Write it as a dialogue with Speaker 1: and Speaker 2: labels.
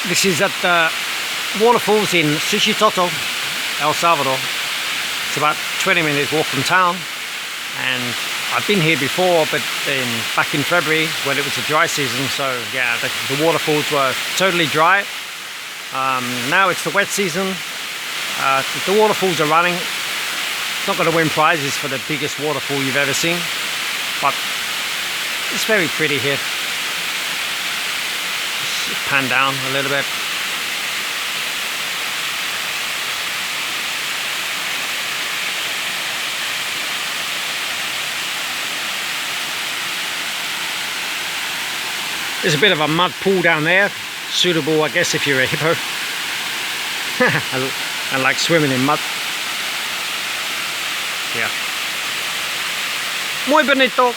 Speaker 1: This is at the waterfalls in Suchitoto, El Salvador. It's about 20-minute walk from town, and I've been here before, but back in February when it was the dry season, so yeah, the waterfalls were totally dry. Now it's the wet season. The waterfalls are running. It's not going to win prizes for the biggest waterfall you've ever seen, but it's very pretty here. Just pan down a little bit. There's a bit of a mud pool down there, suitable I guess if you're a hippo and like swimming in mud. Yeah. Muy bonito.